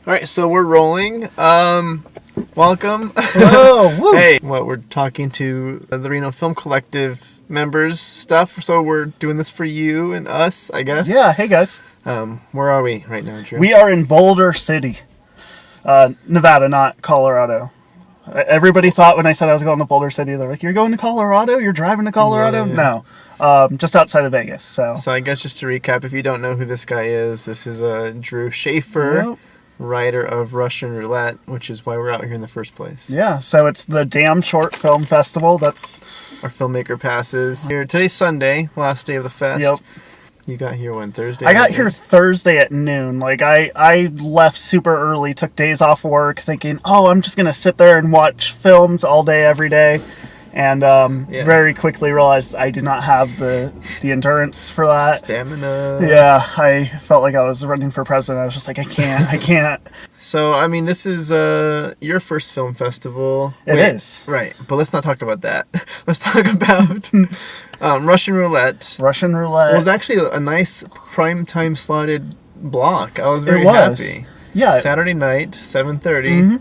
All right, so we're rolling. Welcome. Whoa, woo. Hey, we're talking to the Reno Film Collective members stuff. So we're doing this for you and us, I guess. Yeah, hey guys. Where are we right now, Drew? We are in Boulder City, Nevada, not Colorado. Everybody thought when I said I was going to Boulder City, they're like, "You're going to Colorado? You're driving to Colorado?" Yeah. No, just outside of Vegas. So I guess just to recap, if you don't know who this guy is, this is Drew Shafer. Yep. Writer of Russian Roulette, which is why we're out here in the first place. Yeah, so it's the Damn Short Film Festival. That's our filmmaker passes. Here today's Sunday, last day of the fest. Yep. You got here when Thursday? I got here Thursday at noon. Like I left super early, took days off work, thinking, oh, I'm just gonna sit there and watch films all day, every day. And very quickly realized I do not have the endurance for that. Stamina. Yeah, I felt like I was running for president. I was just like, I can't. So, I mean, this is your first film festival. It is. Right, but let's not talk about that. Let's talk about Russian Roulette. Russian Roulette. It was actually a nice primetime slotted block. I was very happy. Yeah. Saturday night, 7:30.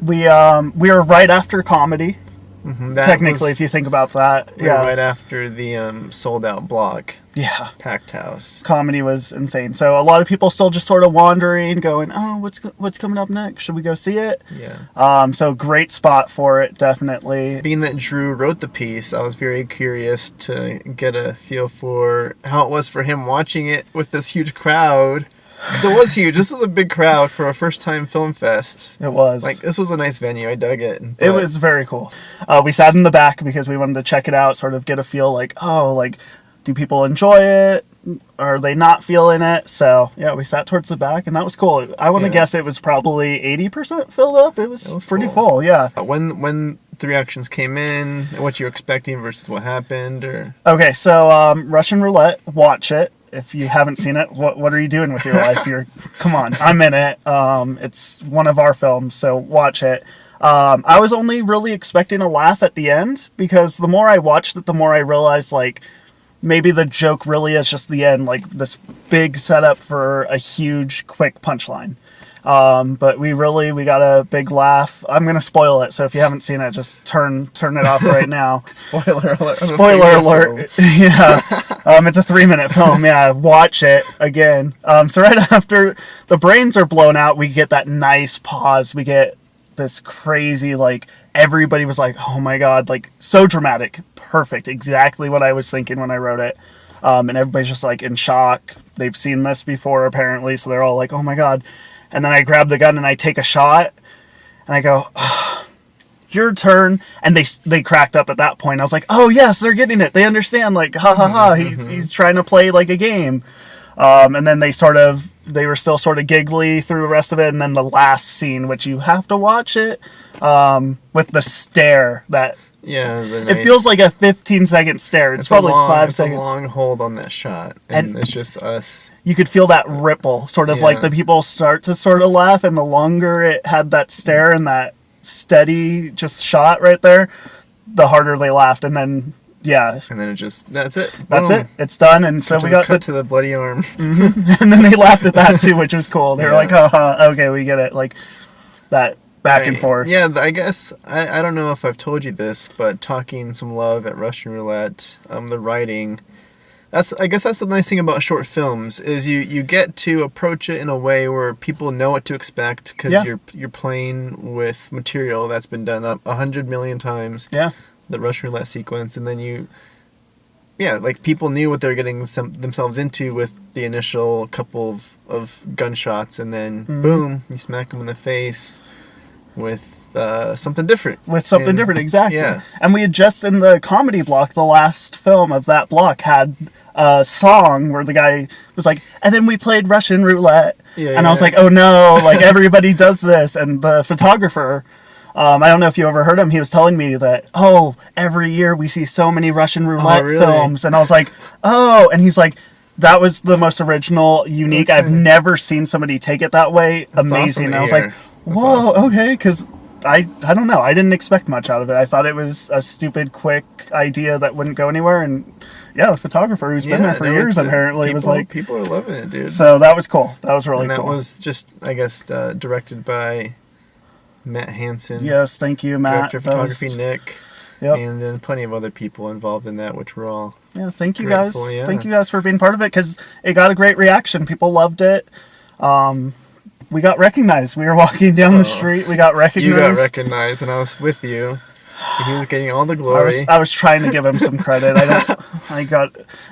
Mm-hmm. We were right after comedy. Mm-hmm. Technically, if you think about that. Yeah. Right after the sold out block. Yeah. Packed house. Comedy was insane. So a lot of people still just sort of wandering, going, oh, what's coming up next? Should we go see it? Yeah. So great spot for it, definitely. Being that Drew wrote the piece, I was very curious to get a feel for how it was for him watching it with this huge crowd. Because it was huge. This was a big crowd for a first-time film fest. It was. Like, this was a nice venue. I dug it. It was very cool. We sat in the back because we wanted to check it out, sort of get a feel like, oh, like, do people enjoy it? Are they not feeling it? So, yeah, we sat towards the back, and that was cool. I want to guess it was probably 80% filled up. It was pretty full, yeah. When the reactions came in, what you were expecting versus what happened? Or Okay, so Russian Roulette, watch it. If you haven't seen it, what are you doing with your life? Come on, I'm in it. It's one of our films, so watch it. I was only really expecting a laugh at the end, because the more I watched it, the more I realized, like, maybe the joke really is just the end, like this big setup for a huge, quick punchline. But we got a big laugh. I'm going to spoil it, so if you haven't seen it, just turn it off right now. Spoiler alert. Spoiler alert. Yeah. It's a 3-minute film. Yeah, watch it again. So right after the brains are blown out, we get that nice pause. We get this crazy, like, everybody was like, oh my God, like, so dramatic. Perfect. Exactly what I was thinking when I wrote it. And everybody's just, like, in shock. They've seen this before, apparently, so they're all like, oh my God. And then I grab the gun and I take a shot, and I go, oh, your turn. And they cracked up at that point. I was like, oh yes, they're getting it. They understand, like, ha ha ha, he's trying to play like a game. And then they were still sort of giggly through the rest of it. And then the last scene, which you have to watch it, with the stare that, it feels like a 15-second stare. It's probably 5 seconds. It's a long hold on that shot, and it's just us. You could feel that ripple, sort of like the people start to sort of laugh, and the longer it had that stare and that steady just shot right there, the harder they laughed, and then and then that's it. That's it. It's done, and so we got cut to the bloody arm, and then they laughed at that too, which was cool. They were like, "Haha, okay, we get it." Like that. Back and forth. Yeah, I guess, I don't know if I've told you this, but talking some love at Russian Roulette, the writing, I guess that's the nice thing about short films, is you get to approach it in a way where people know what to expect, because you're playing with material that's been done up 100 million times. Yeah. The Russian Roulette sequence, and then like people knew what they were getting themselves into with the initial couple of gunshots, and then boom, you smack them in the face with something different. Exactly. Yeah. And we had just, in the comedy block, the last film of that block had a song where the guy was like, and then we played Russian Roulette. I was like, oh no, like everybody does this. And the photographer, I don't know if you ever heard him, he was telling me that, every year we see so many Russian Roulette films. And I was like, and he's like, that was the most original, unique. Okay. I've never seen somebody take it that way. That's amazing. And I was like, whoa, awesome. Okay, because I don't know. I didn't expect much out of it. I thought it was a stupid, quick idea that wouldn't go anywhere, and the photographer who's been there for years apparently was like, people are loving it, dude. So that was cool. That was really cool. And that was just, I guess, directed by Matt Hansen. Yes, thank you, Matt. Director of photography, Nick. Yep. And then plenty of other people involved in that, which we're all thank you grateful, guys. Yeah. Thank you guys for being part of it, because it got a great reaction. People loved it. We got recognized. We were walking down the street. We got recognized. You got recognized, and I was with you. He was getting all the glory. I was trying to give him some credit.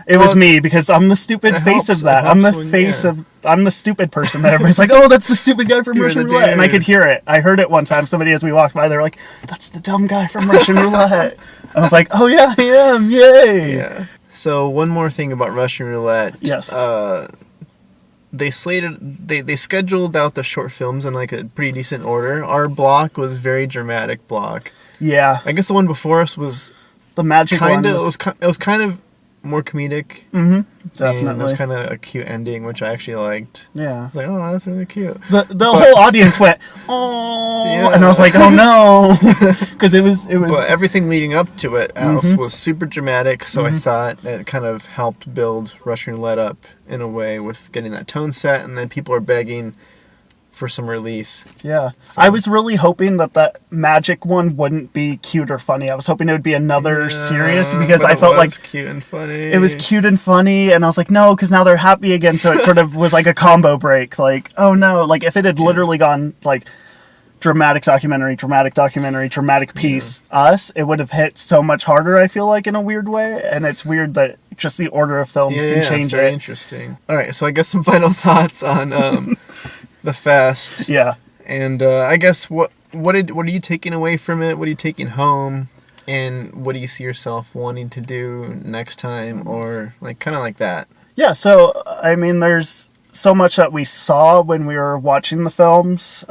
It was me, because I'm the stupid face of that. I'm the stupid person that everybody's like, oh, that's the stupid guy from Russian Roulette. And I could hear it. I heard it one time. Somebody, as we walked by, they were like, that's the dumb guy from Russian Roulette. I was like, oh yeah, I am. Yay. Yeah. So one more thing about Russian Roulette. Yes. They scheduled out the short films in like a pretty decent order. Our block was very dramatic block. Yeah. I guess the one before us was the magic one. It was kind of more comedic. Mm-hmm. Definitely. And it was kind of a cute ending, which I actually liked. Yeah. I was like, oh, that's really cute. The whole audience went, oh, and I was like, oh no, because it was. But everything leading up to it was super dramatic, so I thought it kind of helped build Russian Roulette up in a way with getting that tone set, and then people are begging for some release. Yeah. So. I was really hoping that magic one wouldn't be cute or funny. I was hoping it would be another serious, because I felt like cute and funny. It was cute and funny, and I was like, no, because now they're happy again, so it sort of was like a combo break. Like, oh no, like if it had literally gone like dramatic documentary, dramatic piece, it would have hit so much harder, I feel like, in a weird way. And it's weird that just the order of films can change it's very interesting. All right, so I guess some final thoughts on the fest. Yeah. And I guess what are you taking away from it? What are you taking home? And what do you see yourself wanting to do next time, or like kind of like that? Yeah, so I mean, there's so much that we saw when we were watching the films.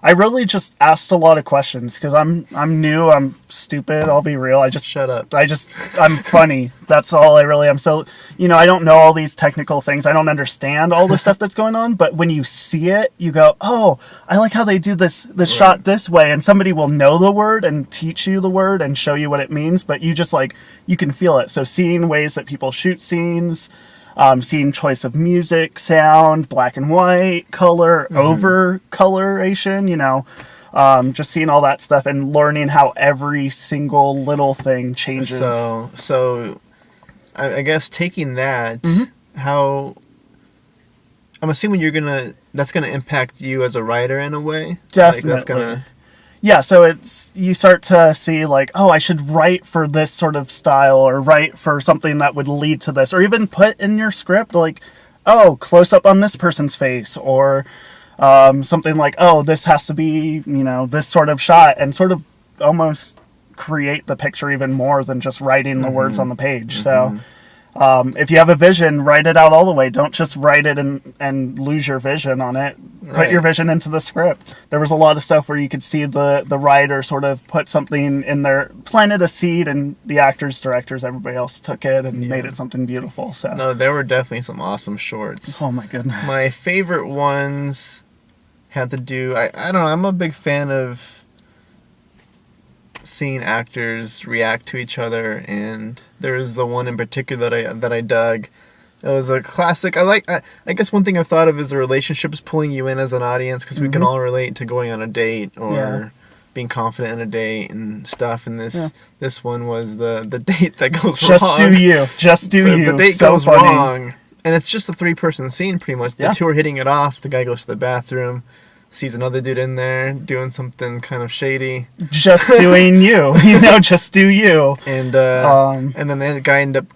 I really just asked a lot of questions, because I'm new, I'm stupid, I'll be real. Shut up. I'm funny. That's all I really am. So, I don't know all these technical things. I don't understand all the stuff that's going on, but when you see it, you go, oh, I like how they do this shot this way, and somebody will know the word and teach you the word and show you what it means, but you just you can feel it. So seeing ways that people shoot scenes, seeing choice of music, sound, black and white, color, over coloration, just seeing all that stuff and learning how every single little thing changes. So I guess taking that, how I'm assuming that's gonna impact you as a writer in a way. Definitely. Yeah, so you start to see I should write for this sort of style, or write for something that would lead to this, or even put in your script close up on this person's face, or something this has to be, this sort of shot, and sort of almost create the picture even more than just writing the words on the page. So if you have a vision, write it out all the way. Don't just write it and lose your vision on it. Put your vision into the script. There was a lot of stuff where you could see the writer sort of put something in there, planted a seed, and the actors, directors, everybody else took it and made it something beautiful. So no, there were definitely some awesome shorts. Oh my goodness. My favorite ones had to do, I don't know, I'm a big fan of seeing actors react to each other, and there was the one in particular that I dug. It was a classic. I guess one thing I've thought of is the relationships pulling you in as an audience, because we can all relate to going on a date or being confident in a date and stuff. And this one was the date that goes wrong. Just do you. The date goes wrong, and it's just a 3-person scene pretty much. The two are hitting it off. The guy goes to the bathroom, sees another dude in there doing something kind of shady. Just doing you. Just do you. And then the guy ended up,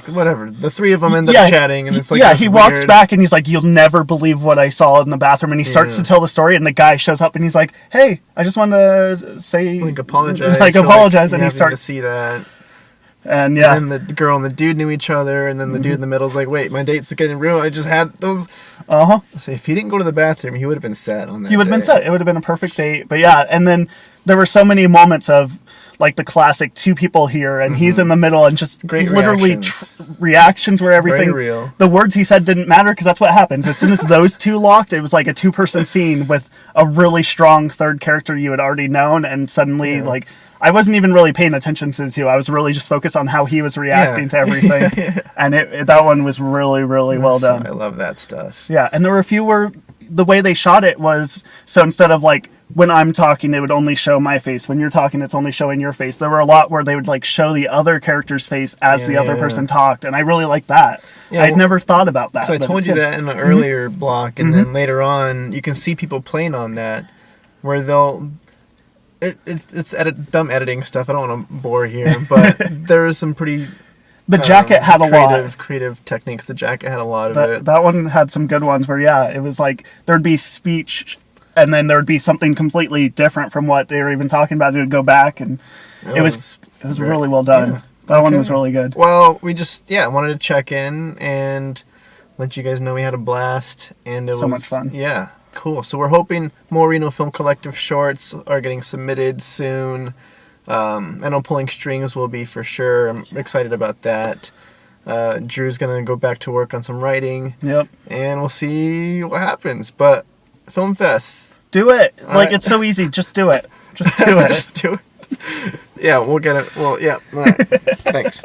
whatever. The 3 of them end up chatting, and it's he walks back, and he's like, you'll never believe what I saw in the bathroom. And he starts to tell the story, and the guy shows up, and he's like, hey, I just wanted to say... apologize. And he starts to see that. And then the girl and the dude knew each other, and then the dude in the middle's like, wait, my date's getting real. I just had those. So if he didn't go to the bathroom, he would have been set on that. He would have been set. It would have been a perfect date. But and then there were so many moments of the classic 2 people here, and he's in the middle, and just great literally reactions where everything, very real. The words he said didn't matter, because that's what happens. As soon as those 2 locked, it was like a 2-person scene with a really strong third character you had already known, and suddenly I wasn't even really paying attention to the two. I was really just focused on how he was reacting to everything. And that one was really, really well done. I love that stuff. Yeah, and there were a few where the way they shot it was, so instead of like, when I'm talking, it would only show my face. When you're talking, it's only showing your face. There were a lot where they would like show the other character's face as the other person talked, and I really liked that. Yeah, I'd never thought about that. So I told you that in an earlier block, and then later on, you can see people playing on that, where they'll... It's dumb editing stuff. I don't want to bore here, but there is some pretty... The jacket had a lot. Creative techniques. The jacket had a lot of it. That one had some good ones where, it was like, there'd be speech... and then there would be something completely different from what they were even talking about. It would go back, and it was really well done. Yeah. That one was really good. Well, we just wanted to check in and let you guys know we had a blast, and it was so much fun. Yeah, cool. So we're hoping more Reno Film Collective shorts are getting submitted soon. I know Pulling Strings will be for sure. I'm excited about that. Drew's gonna go back to work on some writing. Yep. And we'll see what happens, but. Film Fest. Do it. It's so easy. Just do it. Just do it. Just do it. Yeah, we'll get it. Well, yeah. All right. Thanks.